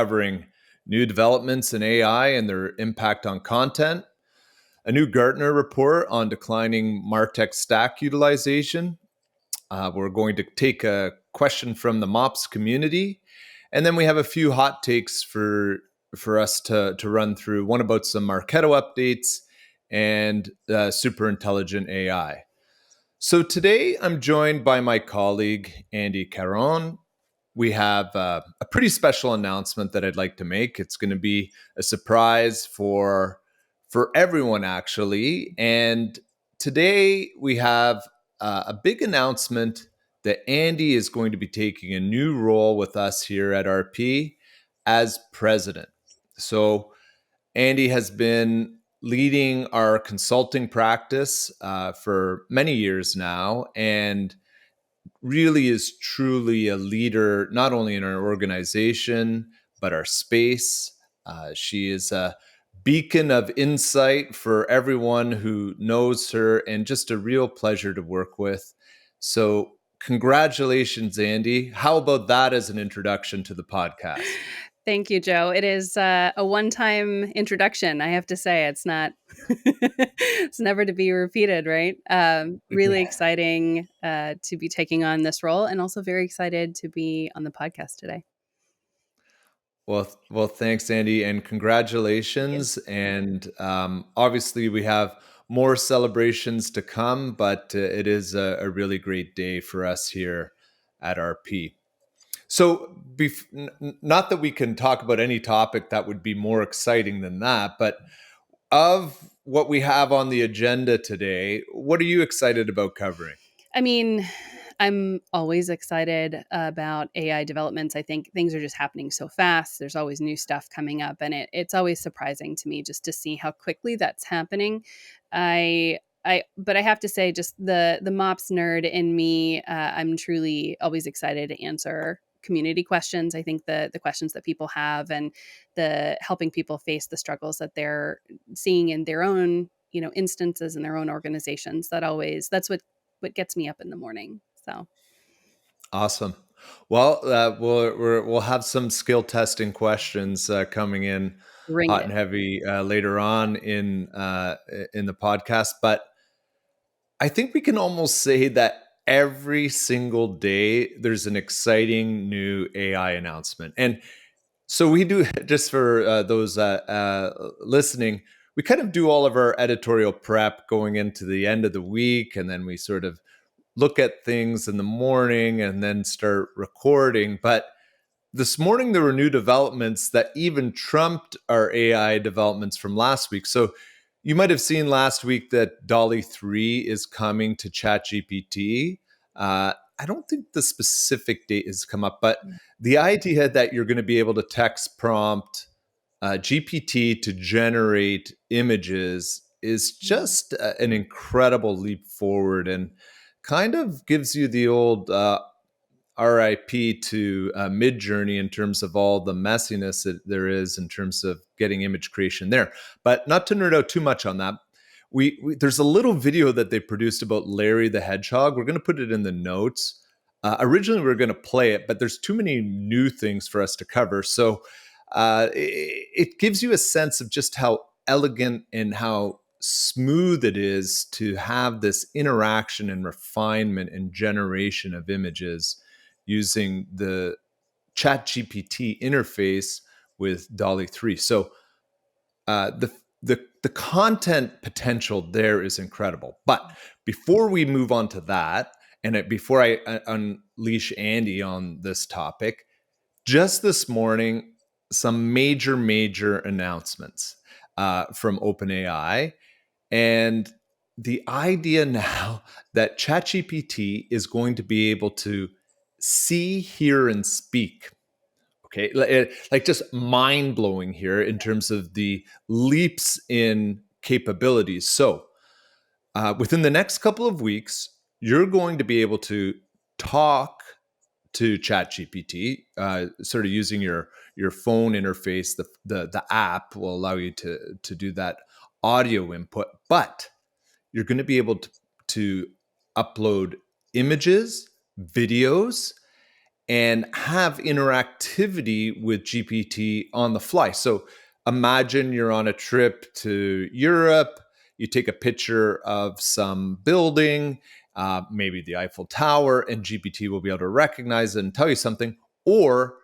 covering new developments in AI and their impact on content, a new Gartner report on declining MarTech stack utilization. We're going to take a question from the MOPS community, and then we have a few hot takes for us to run through. One about some Marketo updates and Superintelligent AI. So today I'm joined by my colleague, Andy Caron. We have a pretty special announcement that I'd like to make. It's going to be a surprise for everyone, actually. And today we have a big announcement that Andy is going to be taking a new role with us here at RP as president. So Andy has been leading our consulting practice for many years now, and really is truly a leader, not only in our organization, but our space. She is a beacon of insight for everyone who knows her, and just a real pleasure to work with. So congratulations, Andy. How about that as an introduction to the podcast? Thank you, Joe. It is a one-time introduction. I have to say, it's not, it's never to be repeated, right? Really exciting to be taking on this role, and also very excited to be on the podcast today. Well, thanks, Andy, and congratulations. And obviously, we have more celebrations to come, but it is a really great day for us here at RP. So, not that we can talk about any topic that would be more exciting than that, but of what we have on the agenda today, what are you excited about covering? I mean, I'm always excited about AI developments. I think things are just happening so fast. There's always new stuff coming up, and it's always surprising to me just to see how quickly that's happening. But I have to say, just the MOPS nerd in me, I'm truly always excited to answer community questions. I think the questions that people have, and the helping people face the struggles that they're seeing in their own instances in their own organizations. That's what gets me up in the morning. So Awesome. Well, we'll have some skill testing questions coming in bring hot it. and heavy later on in the podcast, but I think we can almost say that every single day there's an exciting new AI announcement. And so we do, just for those listening, we kind of do all of our editorial prep going into the end of the week, and then we sort of look at things in the morning and then start recording. But this morning there were new developments that even trumped our AI developments from last week. So you might have seen last week that DALL-E 3 is coming to ChatGPT. I don't think the specific date has come up, but the idea that you're going to be able to text prompt GPT to generate images is just an incredible leap forward, and kind of gives you the old RIP to Midjourney in terms of all the messiness that there is in terms of getting image creation there. But not to nerd out too much on that, there's a little video that they produced about Larry the Hedgehog. We're going to put it in the notes. Originally, we were going to play it, but there's too many new things for us to cover. So it gives you a sense of just how elegant and how smooth it is to have this interaction and refinement and generation of images using the Chat-GPT interface with DALL-E 3. So the content potential there is incredible. But before we move on to that, and before I unleash Andy on this topic, just this morning, some major announcements from OpenAI. And the idea now that ChatGPT is going to be able to see, hear, and speak. Okay, like just mind blowing here in terms of the leaps in capabilities. So within the next couple of weeks, you're going to be able to talk to ChatGPT, sort of using your phone interface. The app will allow you to do that audio input, but you're going to be able to upload images, videos, and have interactivity with GPT on the fly. So imagine you're on a trip to Europe, you take a picture of some building, maybe the Eiffel Tower, and GPT will be able to recognize it and tell you something. Or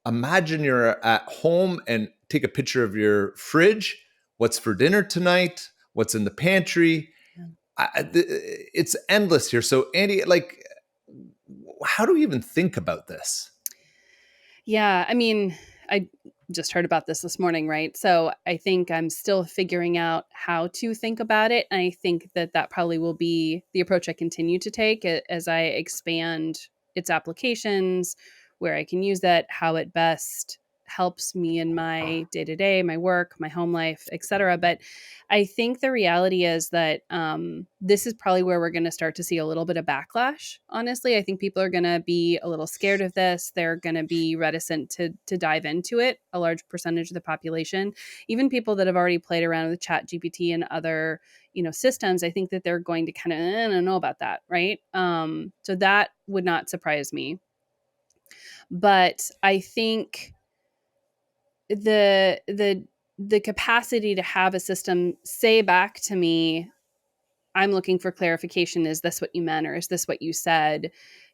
imagine you're at home and take a picture of your fridge. What's for dinner tonight? What's in the pantry? Yeah. It's endless here. So, Andy, like, how do we even think about this? Yeah, I mean, I just heard about this morning, right? So I think I'm still figuring out how to think about it. And I think that that probably will be the approach I continue to take as I expand its applications, where I can use that, how it best helps me in my day to day, my work, my home life, etc. But I think the reality is that this is probably where we're going to start to see a little bit of backlash. Honestly, I think people are going to be a little scared of this. They're going to be reticent to dive into it. A large percentage of the population, even people that have already played around with ChatGPT and other systems, I think that they're going to kind of I don't know about that, right? So that would not surprise me. But I think the capacity to have a system say back to me, I'm looking for clarification, is this what you meant or is this what you said,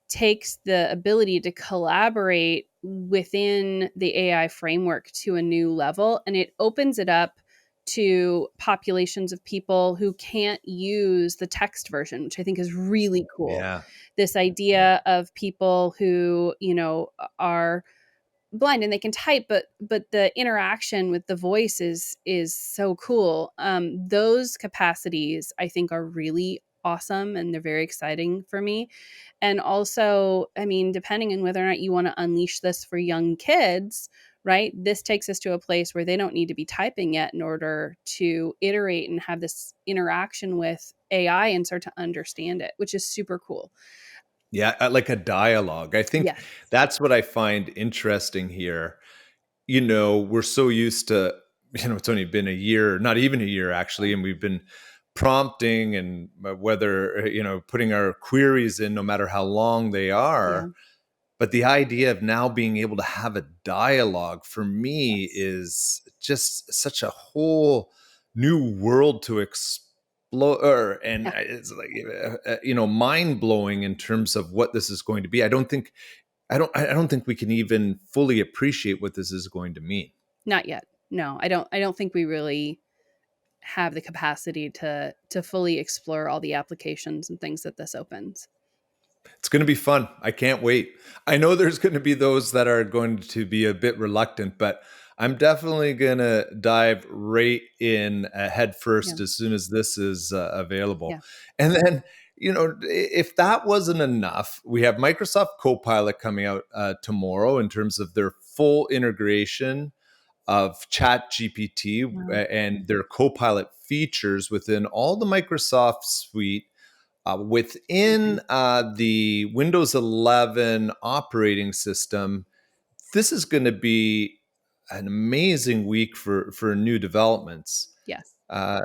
takes the ability to collaborate within the AI framework to a new level, and it opens it up to populations of people who can't use the text version, which I think is really cool. Yeah. This idea of people who are blind and they can type, but the interaction with the voice is so cool. Those capacities I think are really awesome, and they're very exciting for me. And also, I mean, depending on whether or not you want to unleash this for young kids, right, this takes us to a place where they don't need to be typing yet in order to iterate and have this interaction with AI and start to understand it, which is super cool. Yeah, like a dialogue. I think Yes. that's what I find interesting here. We're so used to, it's only been a year, not even a year actually, and we've been prompting and whether, putting our queries in no matter how long they Yeah. are. But the idea of now being able to have a dialogue for me Yes. is just such a whole new world to explore. And Yeah. it's like, mind blowing in terms of what this is going to be. I don't think we can even fully appreciate what this is going to mean. Not yet. No, I don't think we really have the capacity to fully explore all the applications and things that this opens. It's going to be fun. I can't wait. I know there's going to be those that are going to be a bit reluctant, but I'm definitely going to dive right in head Yeah. first as soon as this is available. Yeah. And then, if that wasn't enough, we have Microsoft Copilot coming out tomorrow in terms of their full integration of ChatGPT Wow. and their Copilot features within all the Microsoft suite within Amazing. the Windows 11 operating system. This is going to be an amazing week for new developments. Yes. Uh,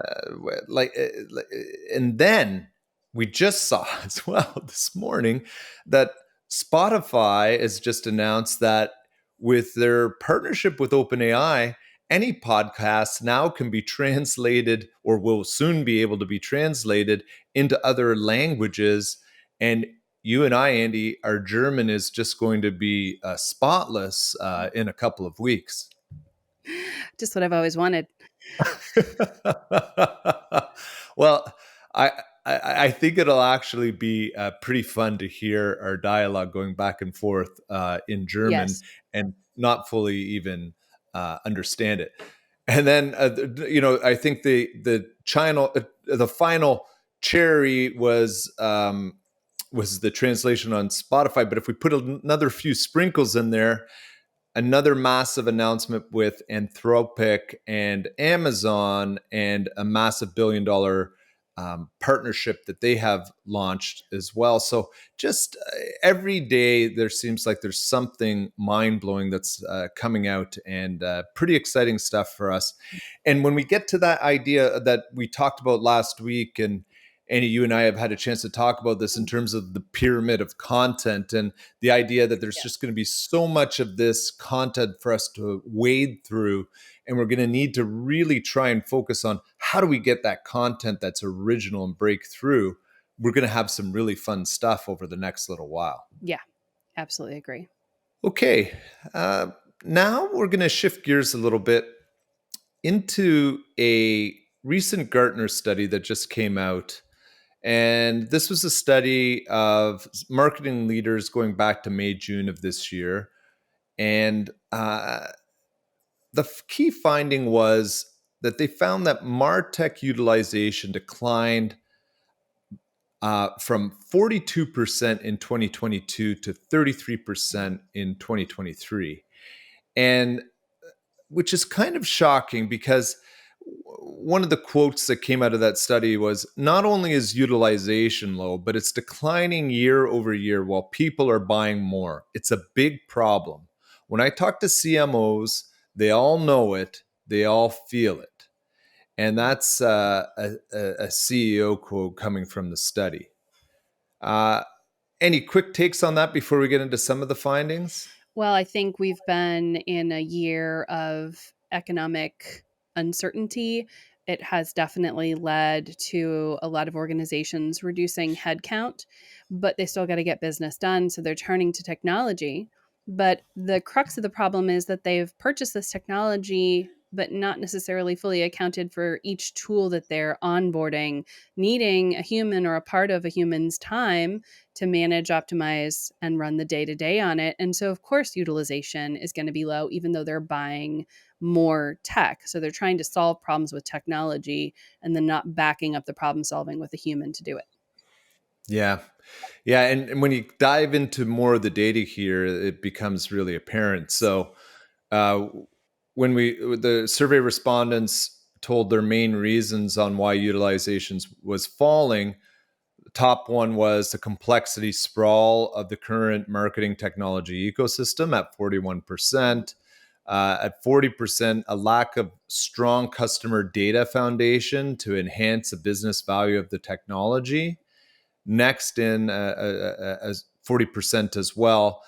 and then we just saw as well this morning that Spotify has just announced that with their partnership with OpenAI, any podcast now can be translated or will soon be able to be translated into other languages. And you and I, Andy, our German is just going to be spotless in a couple of weeks. Just what I've always wanted. Well, I, I think it'll actually be pretty fun to hear our dialogue going back and forth in German Yes. and not fully even understand it. And then I think the final cherry was the translation on Spotify. But if we put another few sprinkles in there, another massive announcement with Anthropic and Amazon and a massive $1 billion partnership that they have launched as well. So just every day there seems like there's something mind blowing that's coming out and pretty exciting stuff for us. And when we get to that idea that we talked about last week, and Andy, you and I have had a chance to talk about this in terms of the pyramid of content and the idea that there's just Yes. going to be so much of this content for us to wade through. And we're going to need to really try and focus on how do we get that content that's original and break through. We're going to have some really fun stuff over the next little while. Yeah, absolutely agree. Okay, uh, now we're going to shift gears a little bit into a recent Gartner study that just came out. And this was a study of marketing leaders going back to May, June of this year. And the key finding was that they found that MarTech utilization declined from 42% in 2022 to 33% in 2023. And which is kind of shocking because one of the quotes that came out of that study was not only is utilization low, but it's declining year over year while people are buying more. It's a big problem. When I talk to CMOs, they all know it, they all feel it. And that's a CEO quote coming from the study. Uh, any quick takes on that before we get into some of the findings? Well, I think we've been in a year of economic uncertainty. It has definitely led to a lot of organizations reducing headcount, but they still got to get business done. So they're turning to technology. But the crux of the problem is that they've purchased this technology, but not necessarily fully accounted for each tool that they're onboarding, needing a human or a part of a human's time to manage, optimize, and run the day to day on it. And so, of course, utilization is going to be low, even though they're buying more tech. So they're trying to solve problems with technology and then not backing up the problem solving with a human to do it. Yeah. Yeah. And when you dive into more of the data here, it becomes really apparent. So, uh, when the survey respondents told their main reasons on why utilizations was falling, the top one was the complexity sprawl of the current marketing technology ecosystem at 41%. At 40%, a lack of strong customer data foundation to enhance the business value of the technology. Next, in as 40% as well,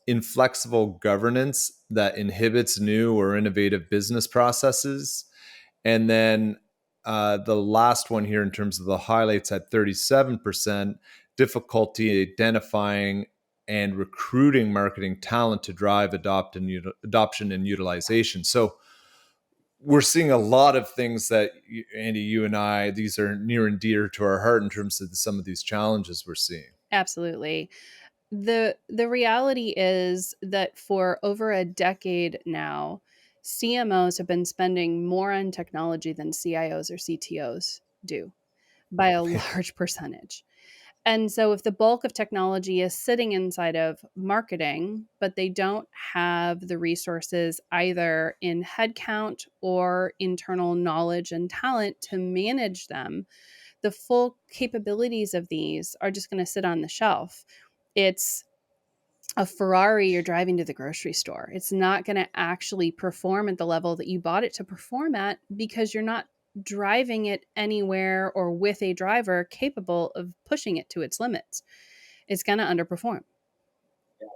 inflexible governance that inhibits new or innovative business processes. And then the last one here, in terms of the highlights, at 37%, difficulty identifying and recruiting marketing talent to drive adoption and utilization. So we're seeing a lot of things that, Andy, you and I, these are near and dear to our heart in terms of some of these challenges we're seeing. Absolutely. The reality is that for over a decade now, CMOs have been spending more on technology than CIOs or CTOs do by a large percentage. And so, if the bulk of technology is sitting inside of marketing, but they don't have the resources either in headcount or internal knowledge and talent to manage them, the full capabilities of these are just going to sit on the shelf. It's a Ferrari you're driving to the grocery store. It's not going to actually perform at the level that you bought it to perform at because you're not driving it anywhere or with a driver capable of pushing it to its limits. It's going to underperform.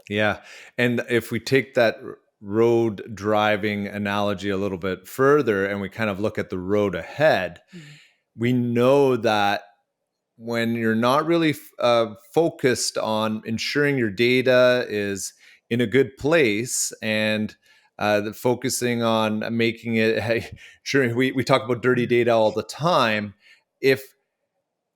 Yeah. And if we take that road driving analogy a little bit further and we kind of look at the road ahead, Mm. we know that when you're not really focused on ensuring your data is in a good place and focusing on making it, hey, sure, we talk about dirty data all the time. If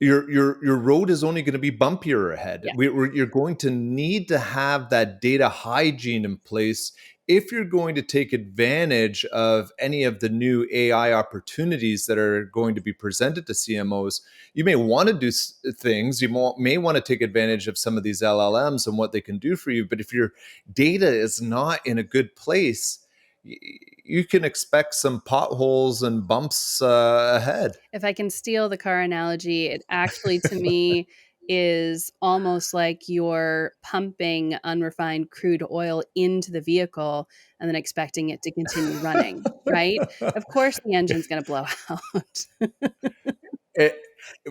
your road is only going to be bumpier ahead. Yeah. You're going to need to have that data hygiene in place if you're going to take advantage of any of the new AI opportunities that are going to be presented to CMOs. You may want to do things. You may want to take advantage of some of these LLMs and what they can do for you. But if your data is not in a good place, you can expect some potholes and bumps ahead. If I can steal the car analogy, it actually to me is almost like you're pumping unrefined crude oil into the vehicle and then expecting it to continue running, right? Of course, the engine's going to blow out.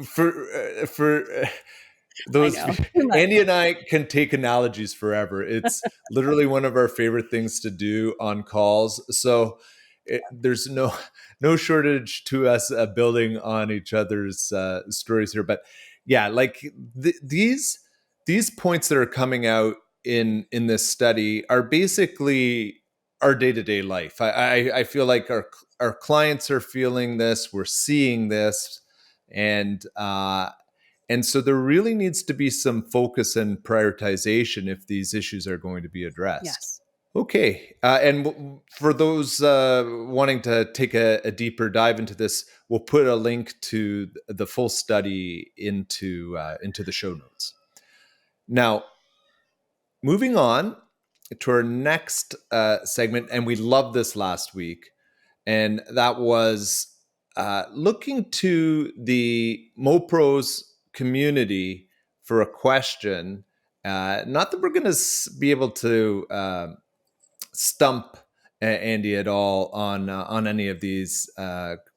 For I those know. Too much. Andy and I can take analogies forever. It's literally one of our favorite things to do on calls. So there's no shortage to us building on each other's stories here. But yeah, like these points that are coming out in this study are basically our day-to-day life. I feel like our clients are feeling this. We're seeing this, and so there really needs to be some focus and prioritization if these issues are going to be addressed. Yes. Okay. For those wanting to take a deeper dive into this, we'll put a link to the full study into the show notes. Now, moving on to our next segment, and we loved this last week, and that was looking to the MoPros community for a question. Not that we're going to be able to stump Andy at all on any of these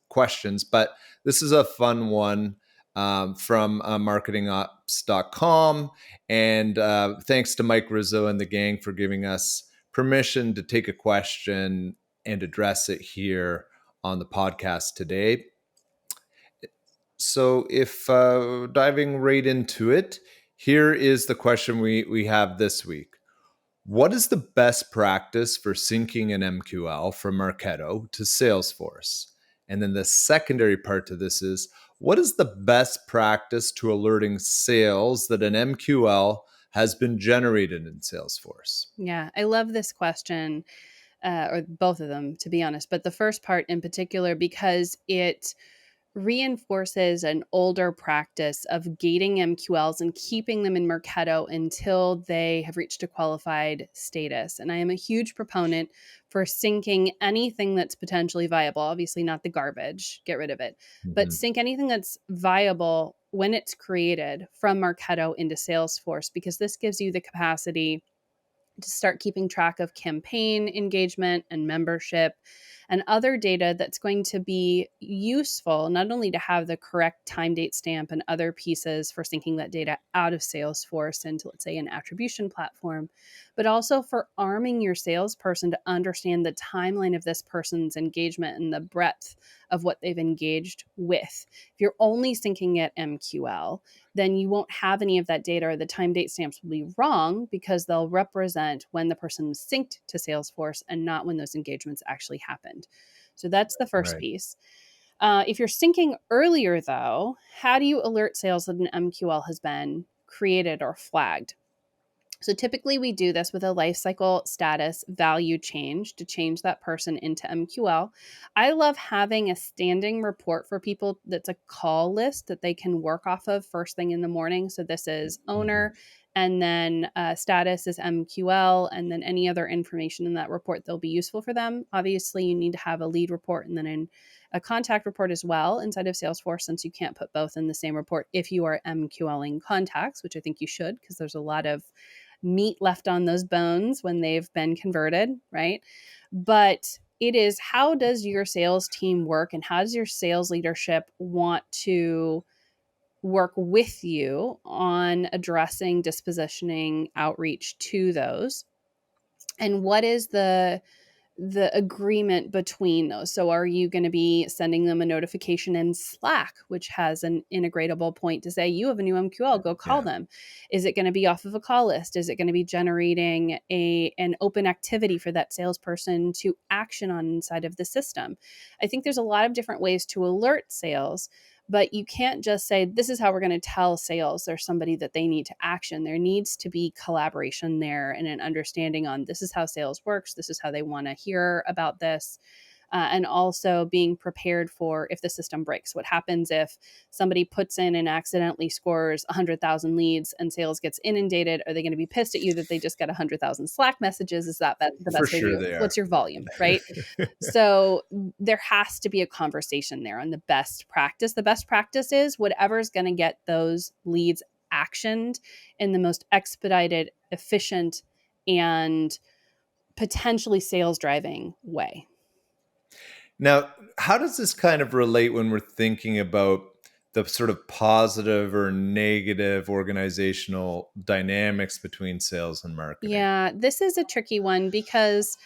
questions, but this is a fun one from marketingops.com. And thanks to Mike Rizzo and the gang for giving us permission to take a question and address it here on the podcast today. So, if diving right into it, here is the question we have this week. What is the best practice for syncing an MQL from Marketo to Salesforce? And then the secondary part to this is, what is the best practice to alerting sales that an MQL has been generated in Salesforce? Yeah, I love this question, or both of them, to be honest. But the first part in particular, because it reinforces an older practice of gating MQLs and keeping them in Marketo until they have reached a qualified status. And I am a huge proponent for syncing anything that's potentially viable. Obviously, not the garbage, get rid of it, but Mhm. sync anything that's viable when it's created from Marketo into Salesforce, because this gives you the capacity to start keeping track of campaign engagement and membership and other data that's going to be useful, not only to have the correct time date stamp and other pieces for syncing that data out of Salesforce into, let's say, an attribution platform, but also for arming your salesperson to understand the timeline of this person's engagement and the breadth of what they've engaged with. If you're only syncing at MQL, then you won't have any of that data, or the time date stamps will be wrong because they'll represent when the person was synced to Salesforce and not when those engagements actually happened. So that's the first Right. piece. If you're syncing earlier, though, how do you alert sales that an MQL has been created or flagged? So typically we do this with a lifecycle status value change to change that person into MQL. I love having a standing report for people that's a call list that they can work off of first thing in the morning. So this is Mhm. owner, and then status is MQL, and then any other information in that report that'll be useful for them. Obviously, you need to have a lead report and then a contact report as well inside of Salesforce, since you can't put both in the same report if you are MQLing contacts, which I think you should, because there's a lot of meat left on those bones when they've been converted, right? But it is, how does your sales team work, and how does your sales leadership want to work with you on addressing dispositioning outreach to those? And what is the agreement between those? So are you going to be sending them a notification in Slack, which has an integratable point to say, you have a new MQL, go call Yeah. them? Is it going to be off of a call list? Is it going to be generating an open activity for that salesperson to action on inside of the system? I think there's a lot of different ways to alert sales, but you can't just say, this is how we're going to tell sales there's somebody that they need to action. There needs to be collaboration there and an understanding on, this is how sales works, this is how they want to hear about this. And also being prepared for if the system breaks. What happens if somebody puts in and accidentally scores 100,000 leads and sales gets inundated? Are they going to be pissed at you that they just got 100,000 Slack messages? Is that the For best way to do sure it? they What's are. your volume, right? So there has to be a conversation there on the best practice. The best practice is whatever's going to get those leads actioned in the most expedited, efficient, and potentially sales driving way. Now, how does this kind of relate when we're thinking about the sort of positive or negative organizational dynamics between sales and marketing. Yeah, this is a tricky one because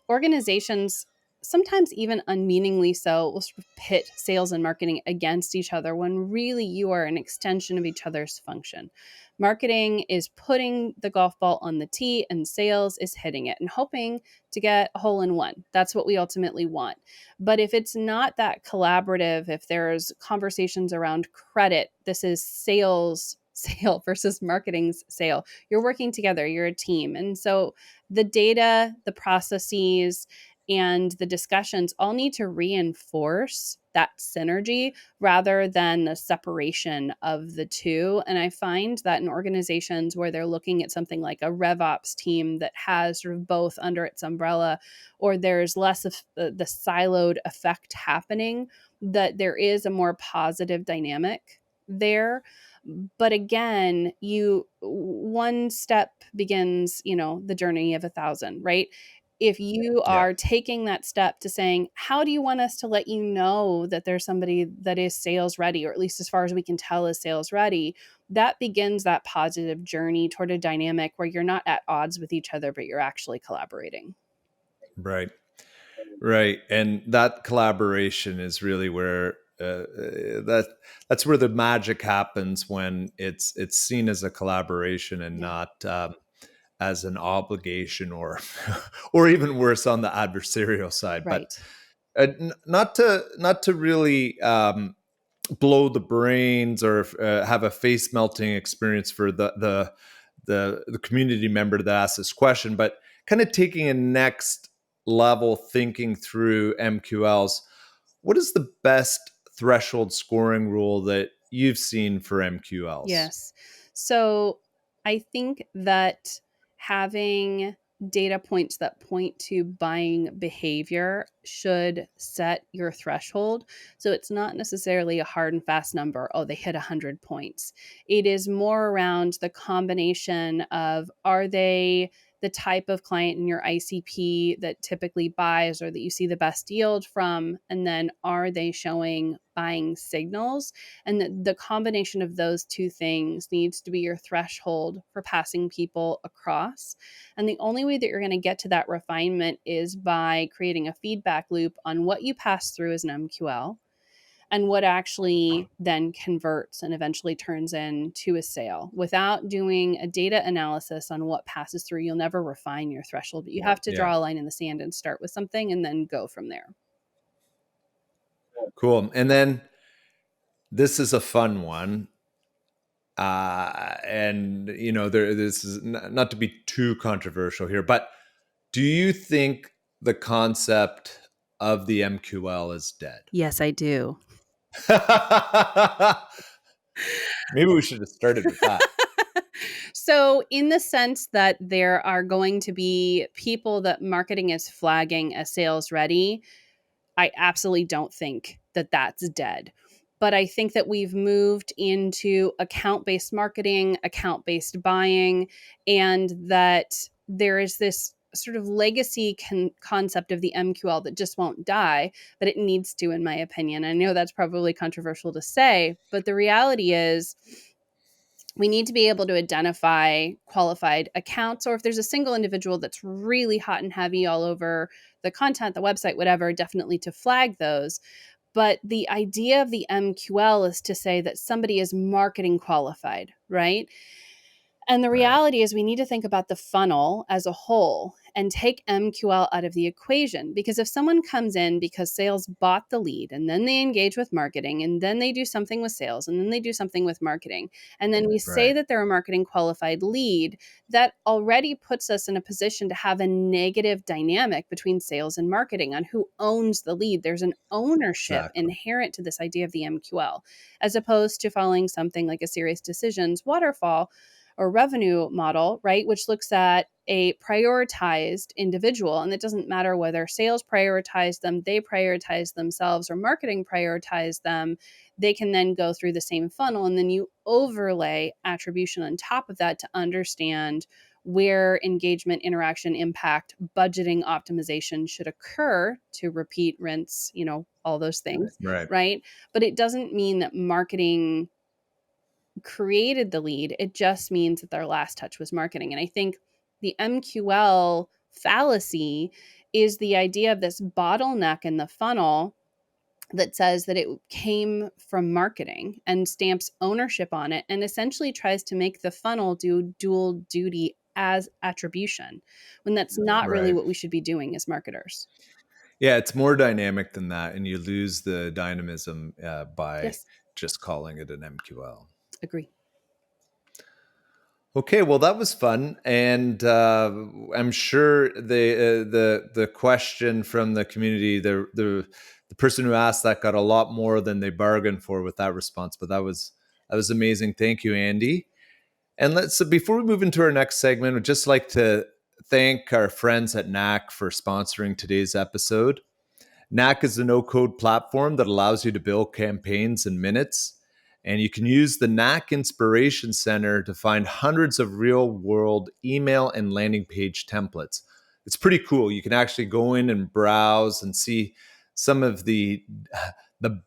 organizations, sometimes even unmeaningly so, will sort of pit sales and marketing against each other when really you are an extension of each other's function. Marketing is putting the golf ball on the tee, and sales is hitting it and hoping to get a hole in one. That's what we ultimately want. But if it's not that collaborative, if there's conversations around credit, this is sales. Sale versus marketing's sale. You're working together, you're a team. And so the data, the processes, and the discussions all need to reinforce that synergy rather than the separation of the two. And I find that in organizations where they're looking at something like a RevOps team that has sort of both under its umbrella, or there's less of the siloed effect happening, that there is a more positive dynamic there. But again, you one step begins, the journey of 1,000, right? If you Yeah. are taking that step to saying, how do you want us to let you know that there's somebody that is sales ready, or at least as far as we can tell is sales ready, that begins that positive journey toward a dynamic where you're not at odds with each other, but you're actually collaborating. Right. Right. And that collaboration is really where that's where the magic happens, when it's seen as a collaboration and Yeah. not as an obligation, or or even worse, on the adversarial side. But Right. not to really blow the brains, or have a face melting experience for the community member that asked this question, but kind of taking a next level, thinking through MQLs. What is the best threshold scoring rule that you've seen for MQLs? Yes. So I think that having data points that point to buying behavior should set your threshold. So it's not necessarily a hard and fast number, oh, they hit 100 points. It is more around the combination of, are they the type of client in your ICP that typically buys or that you see the best yield from? And then are they showing buying signals? And the combination of those two things needs to be your threshold for passing people across. And the only way that you're going to get to that refinement is by creating a feedback loop on what you pass through as an MQL and what actually then converts and eventually turns into a sale. Without doing a data analysis on what passes through, you'll never refine your threshold. But you have to Yeah, draw a line in the sand and start with something and then go from there. cool. And then this is a fun one. And this is not to be too controversial here, but do you think the concept of the MQL is dead? Yes, I do. Maybe we should have started with that. So, in the sense that there are going to be people that marketing is flagging as sales ready, I absolutely don't think that that's dead. But I think that we've moved into account based marketing, account based buying, and that there is this sort of legacy concept of the MQL that just won't die, but it needs to, in my opinion. I know that's probably controversial to say, but the reality is we need to be able to identify qualified accounts, or if there's a single individual that's really hot and heavy all over the content, the website, whatever, definitely to flag those. But the idea of the MQL is to say that somebody is marketing qualified, right? And the Right. reality is, we need to think about the funnel as a whole and take MQL out of the equation. Because if someone comes in because sales bought the lead and then they engage with marketing and then they do something with sales and then they do something with marketing, and then we say Right. that they're a marketing qualified lead, that already puts us in a position to have a negative dynamic between sales and marketing on who owns the lead. There's an ownership Exactly. inherent to this idea of the MQL, as opposed to following something like a serious decisions waterfall or revenue model, right? Which looks at a prioritized individual. And it doesn't matter whether sales prioritize them, they prioritize themselves, or marketing prioritize them. They can then go through the same funnel. And then you overlay attribution on top of that to understand where engagement, interaction, impact, budgeting optimization should occur to repeat, rinse, all those things, Right. right? But it doesn't mean that marketing created the lead. It just means that their last touch was marketing. And I think the MQL fallacy is the idea of this bottleneck in the funnel that says that it came from marketing and stamps ownership on it and essentially tries to make the funnel do dual duty as attribution, when that's not really Right. what we should be doing as marketers. Yeah, it's more dynamic than that, and you lose the dynamism by Yes, just calling it an MQL. agree. Okay, well, that was fun, and I'm sure the question from the community, the person who asked that got a lot more than they bargained for with that response. But that was amazing. Thank you, Andy. And so before we move into our next segment, I'd just like to thank our friends at NAC for sponsoring today's episode. NAC is a no-code platform that allows you to build campaigns in minutes. And you can use the NAC Inspiration Center to find hundreds of real-world email and landing page templates. It's pretty cool. You can actually go in and browse and see some of the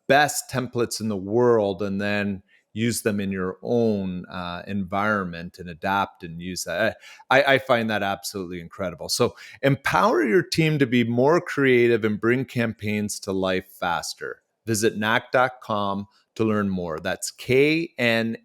best templates in the world, and then use them in your own environment and adapt and use that. I find that absolutely incredible. So empower your team to be more creative and bring campaigns to life faster. Visit knack.com to learn more. That's KNAK.com.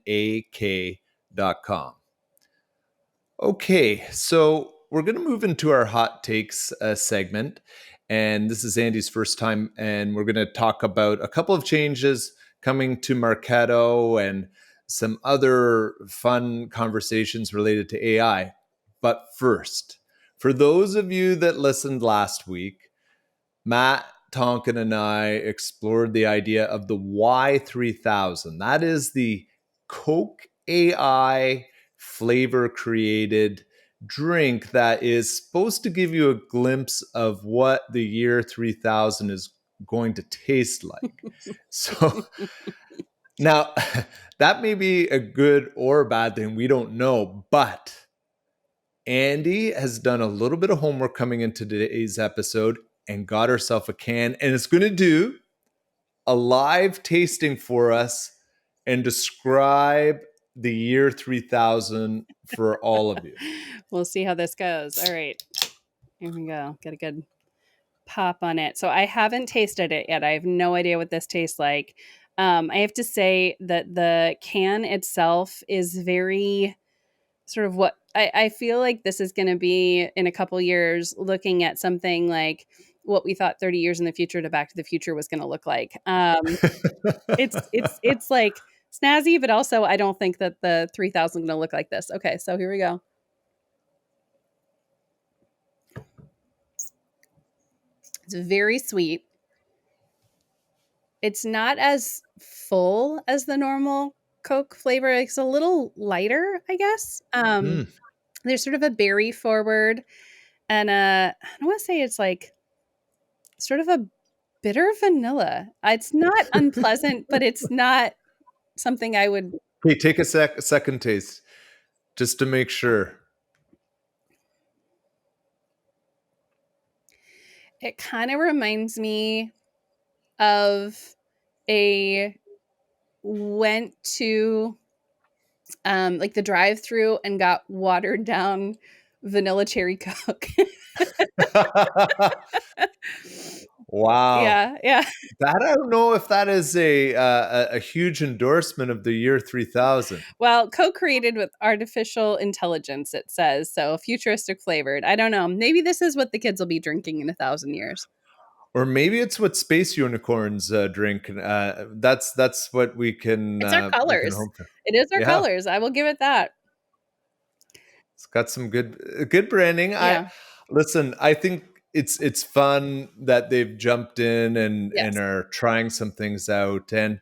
Okay, so we're going to move into our hot takes segment. And this is Andy's first time, and we're going to talk about a couple of changes coming to Marketo and some other fun conversations related to AI. But first, for those of you that listened last week, Matt Tonkin and I explored the idea of the Y3000. That is the Coke AI flavor created drink that is supposed to give you a glimpse of what the year 3000 is going to taste like. So now, that may be a good or a bad thing. We don't know. But Andy has done a little bit of homework coming into today's episode and got herself a can, and it's going to do a live tasting for us and describe the year 3000 for all of you. We'll see how this goes. All right, here we go. Get a good pop on it. So I haven't tasted it yet. I have no idea what this tastes like. I have to say that the can itself is very sort of what I feel like this is going to be in a couple years, looking at something like what we thought 30 years in the future to Back to the Future was going to look like. It's like snazzy, but also I don't think that the 3000 is going to look like this. Okay, so here we go. It's very sweet. It's not as full as the normal Coke flavor. It's a little lighter, I guess. Mm. There's sort of a berry forward, and I don't want to say it's like sort of a bitter vanilla. It's not unpleasant, but it's not something I would. Hey, take a second taste just to make sure. It kind of reminds me of a went to like the drive-through and got watered down vanilla cherry Coke. Wow. Yeah, yeah. That I don't know if that is a huge endorsement of the year 3000. Well, co-created with artificial intelligence, it says. So futuristic flavored. I don't know. Maybe this is what the kids will be drinking in 1,000 years. Or maybe it's what space unicorns drink. That's what It's our we can colors. hope for. It is our Yeah, colors. I will give it that. it's got some good branding. I Yeah. listen. I think it's fun that they've jumped in and Yes. are trying some things out. And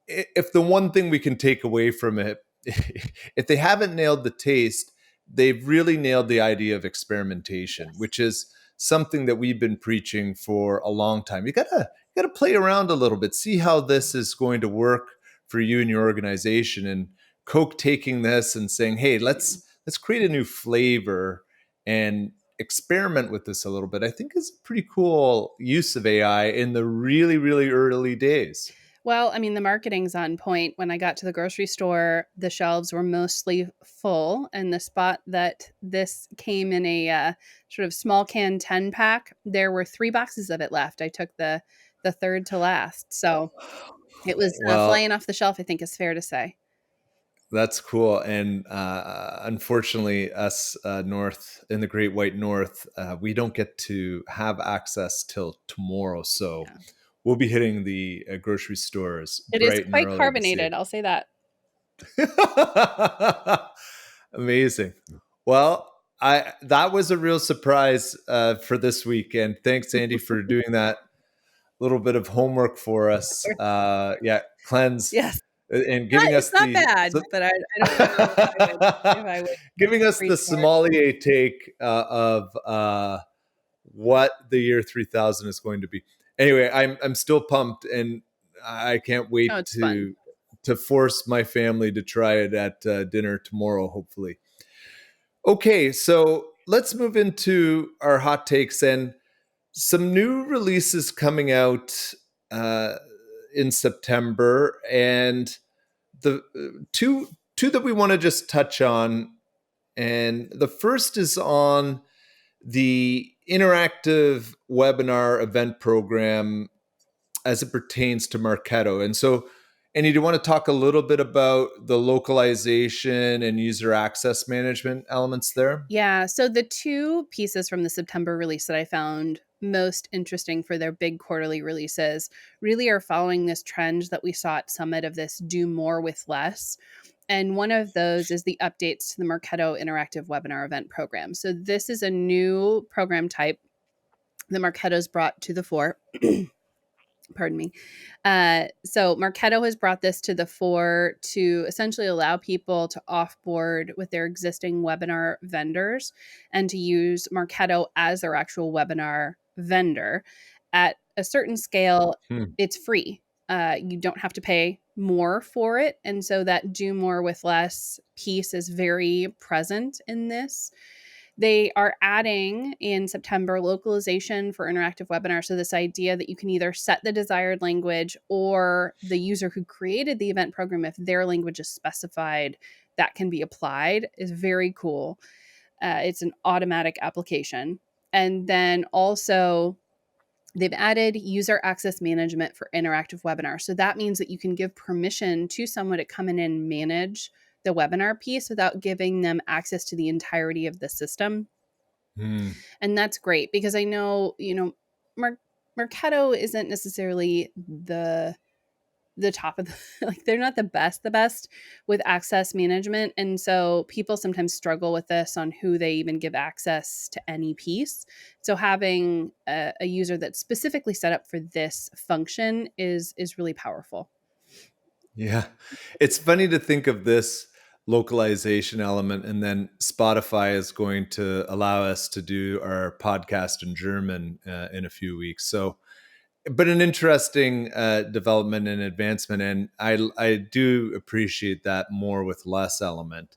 if the one thing we can take away from it, if they haven't nailed the taste, they've really nailed the idea of experimentation, Yes. which is something that we've been preaching for a long time. You gotta play around a little bit, see how this is going to work for you and your organization. And Coke taking this and saying, "Hey, Yeah. let's create a new flavor and experiment with this a little bit, I think is a pretty cool use of AI in the really, really early days. Well, I mean, the marketing's on point. When I got to the grocery store, the shelves were mostly full, and the spot that this came in a sort of small can 10 pack, there were 3 boxes of it left. I took the third to last, so it was Well, flying off the shelf, I think is fair to say. that's cool. And unfortunately, us north in the Great White North, we don't get to have access till tomorrow. So Yeah. we'll be hitting the grocery stores It is bright and quite early to see carbonated, I'll say that. it. Amazing. Well, I that was a real surprise for this week, and thanks, Andy, for doing that little bit of homework for Of us. course. Yeah, cleanse Yes. and Not giving it's us not the bad, but I don't know if I would giving us preach the for it. sommelier take of what the year 3000 is going to be. Anyway, I'm still pumped, and I can't Oh, wait it's fun. to force my family to try it at dinner tomorrow, hopefully. Okay, so let's move into our hot takes and some new releases coming out uh, in September, and the two that we want to just touch on. And the first is on the interactive webinar event program as it pertains to Marketo. And so, Andy, do you want to talk a little bit about the localization and user access management elements there? Yeah, so the 2 pieces from the September release that I found most interesting for their big quarterly releases really are following this trend that we saw at Summit of this do more with less. And one of those is the updates to the Marketo Interactive Webinar Event Program. So this is a new program type that Marketo's brought to the fore. Pardon me. So Marketo has brought this to the fore to essentially allow people to offboard with their existing webinar vendors and to use Marketo as their actual webinar vendor. At a certain scale, Hmm. it's free. You don't have to pay more for it. And so that do more with less piece is very present in this. They are adding in September localization for interactive webinars. So, this idea that you can either set the desired language or the user who created the event program, if their language is specified, that can be applied is very cool. It's an automatic application. And then also, they've added user access management for interactive webinars. So that means that you can give permission to someone to come in and manage the webinar piece without giving them access to the entirety of the system. Hmm. And that's great because I know, Mar- Marketo isn't necessarily the top of the like they're not the best with access management, and so people sometimes struggle with this on who they even give access to any piece. So having a user that's specifically set up for this function is really powerful. Yeah. It's funny to think of this localization element, and then Spotify is going to allow us to do our podcast in German in a few weeks. So, but an interesting development and advancement. And I do appreciate that more with less element.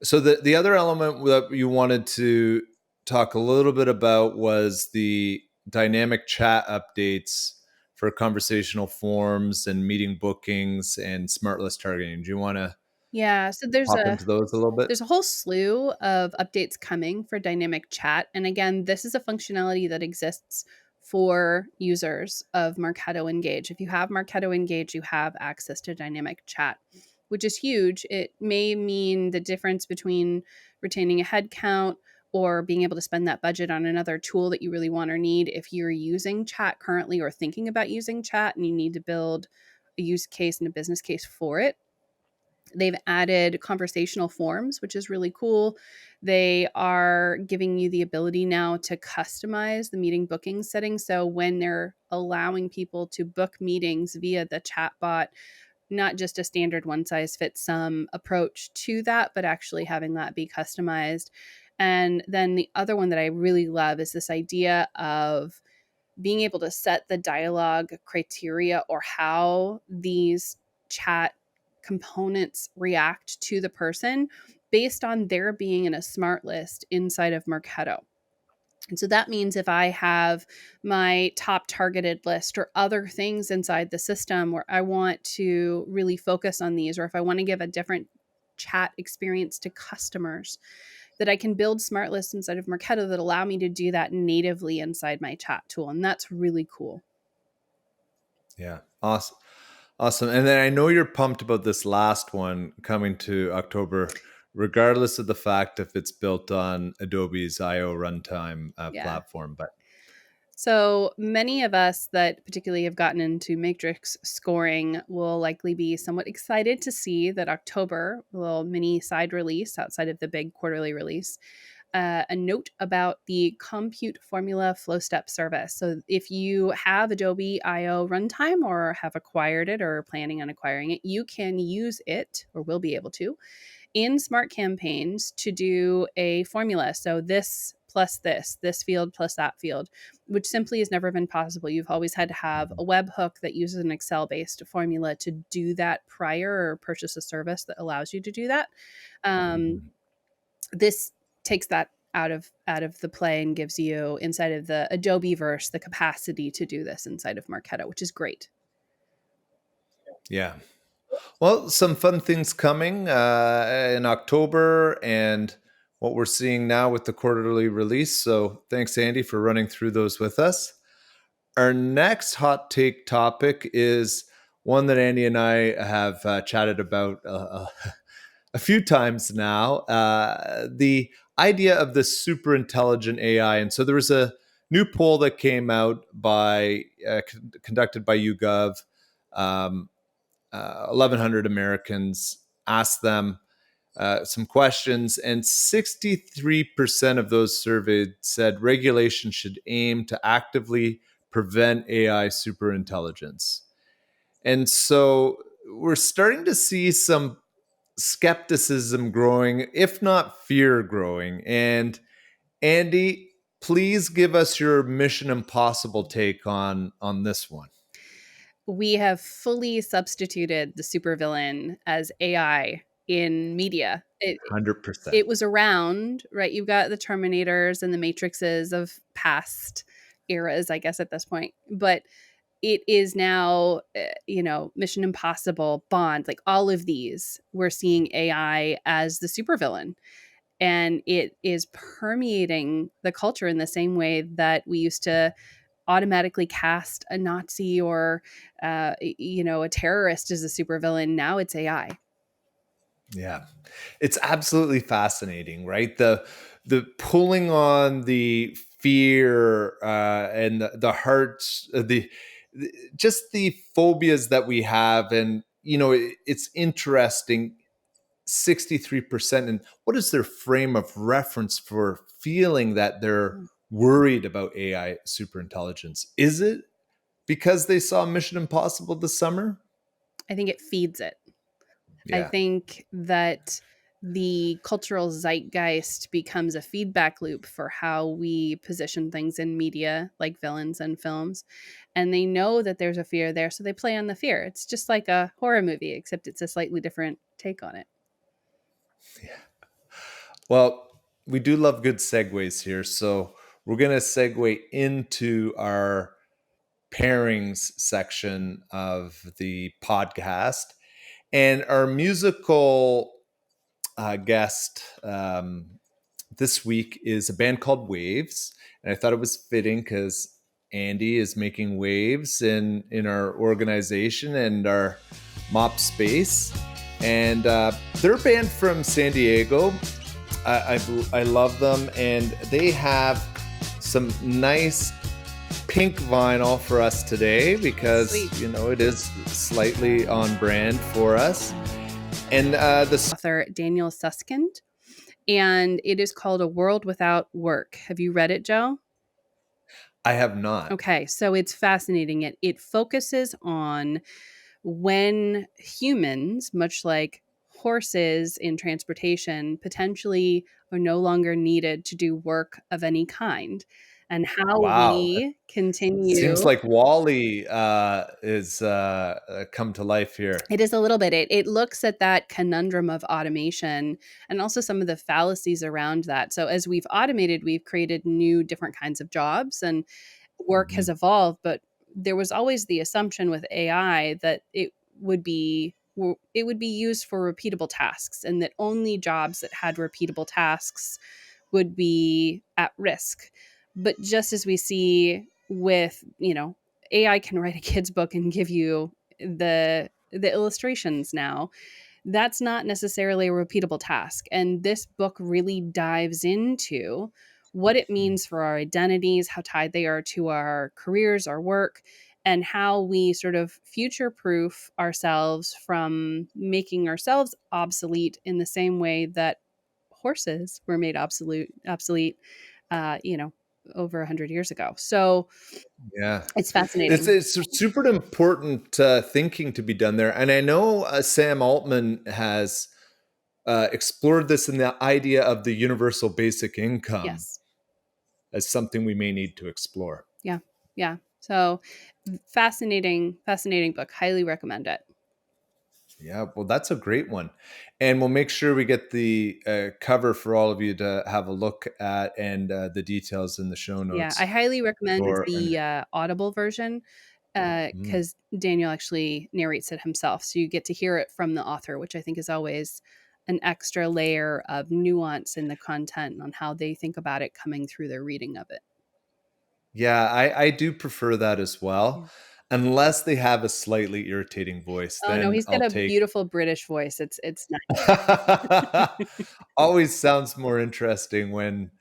So the other element that you wanted to talk a little bit about was the dynamic chat updates for conversational forms and meeting bookings and smart list targeting. Do you want to Yeah, so there's hop a into those a little bit? There's a whole slew of updates coming for dynamic chat. And again, this is a functionality that exists for users of Marketo Engage. If you have Marketo Engage, you have access to dynamic chat, which is huge. It may mean the difference between retaining a head count or being able to spend that budget on another tool that you really want or need if you're using chat currently or thinking about using chat and you need to build a use case and a business case for it. They've added conversational forms, which is really cool. They are giving you the ability now to customize the meeting booking settings. So when they're allowing people to book meetings via the chatbot, not just a standard one size fits some approach to that, but actually having that be customized. And then the other one that I really love is this idea of being able to set the dialogue criteria or how these chat components react to the person based on there being in a smart list inside of Marketo. And so that means if I have my top targeted list or other things inside the system where I want to really focus on these, or if I want to give a different chat experience to customers, that I can build smart lists inside of Marketo that allow me to do that natively inside my chat tool. And that's really cool. Yeah. Awesome. Awesome. And then I know you're pumped about this last one coming to October, regardless of the fact if it's built on Adobe's IO runtime Yeah. platform. But So many of us that particularly have gotten into matrix scoring will likely be somewhat excited to see that October, a little mini side release outside of the big quarterly release, a note about the compute formula flow step service. So if you have Adobe IO runtime or have acquired it or are planning on acquiring it, you can use it or will be able to in smart campaigns to do a formula. So this plus this field plus that field, which simply has never been possible. You've always had to have a webhook that uses an Excel based formula to do that prior or purchase a service that allows you to do that. Um, this takes that out of the play and gives you inside of the Adobe verse the capacity to do this inside of Marketo, which is great. yeah. Well, some fun things coming in October and what we're seeing now with the quarterly release. So thanks, Andy, for running through those with us. Our next hot take topic is one that Andy and I have chatted about a few times now. The idea of the super intelligent AI. And so there was a new poll that came out by conducted by YouGov. 1,100 Americans, asked them some questions, and 63% of those surveyed said regulation should aim to actively prevent AI superintelligence. And so we're starting to see some skepticism growing, if not fear growing. And Andy, please give us your Mission Impossible take on this one. We have fully substituted the supervillain as AI in media. It 100%. it was around, right? You've got the Terminators and the Matrixes of past eras, I guess, at this point. But it is now, Mission Impossible, Bond, like all of these, we're seeing AI as the supervillain. And it is permeating the culture in the same way that we used to automatically cast a Nazi or, a terrorist as a supervillain. Now it's AI. Yeah. It's absolutely fascinating, right? The pulling on the fear and the hearts, just the phobias that we have, and it's interesting. 63%, and what is their frame of reference for feeling that they're worried about AI superintelligence? Is it because they saw Mission Impossible this summer? I think it feeds it. I Yeah. think that the cultural zeitgeist becomes a feedback loop for how we position things in media, like villains and films. And they know that there's a fear there, so they play on the fear. It's just like a horror movie, except it's a slightly different take on it. Well, we do love good segues here. So we're going to segue into our pairings section of the podcast. And our musical guest this week is a band called Waves. And I thought it was fitting because Andy is making waves in our organization and our mop space. And they're a band from San Diego. I love them, and they have some nice pink vinyl for us today because Sweet. it is slightly on brand for us. And the Author Daniel Suskind, and it is called A World Without Work. Have you read it, Joe? I have not. Okay, so it's fascinating. It focuses on when humans, much like horses in transportation, potentially are no longer needed to do work of any kind. and how Wow. we Seems continue. like Wally is come to life here. It is a little bit. It looks at that conundrum of automation and also some of the fallacies around that. So as we've automated, we've created new different kinds of jobs and work has Mhm. evolved, but there was always the assumption with AI that it would be used for repeatable tasks and that only jobs that had repeatable tasks would be at risk. But just as we see with, AI can write a kid's book and give you the illustrations now, that's not necessarily a repeatable task. And this book really dives into what it means for our identities, how tied they are to our careers, our work, and how we sort of future proof ourselves from making ourselves obsolete in the same way that horses were made obsolete, uh, you know, over 100 years ago. So Yeah. it's It's fascinating. it's super important thinking to be done there, and I know Sam Altman has explored this in the idea of the universal basic income Yes. as something we may need to explore. Yeah. Yeah. So fascinating book. Highly recommend it. Yeah, well, that's a great one, and we'll make sure we get the cover for all of you to have a look at, and the details in the show Yeah, I notes highly recommend for. And the Audible version mm, because Daniel actually narrates it himself. So you get to hear it from the author, which I think is always an extra layer of nuance in the content on how they think about it coming through their reading of it. yeah, I do prefer that as Yeah. well, unless they have a slightly irritating voice. Oh no, Then he's got I'll a take. beautiful British voice. It's nice. Always sounds more interesting when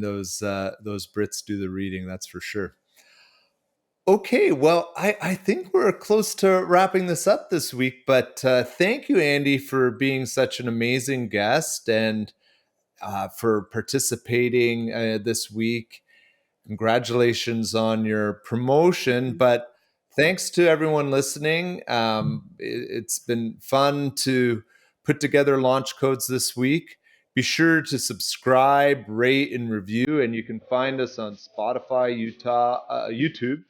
those Brits do the reading. That's for sure. Okay, well, I think we're close to wrapping this up this week, but thank you, Andy, for being such an amazing guest and for participating this week. Congratulations on your promotion, Mhm. but thanks to everyone listening. It's been fun to put together launch codes this week. Be sure to subscribe, rate, and review, and you can find us on Spotify, YouTube,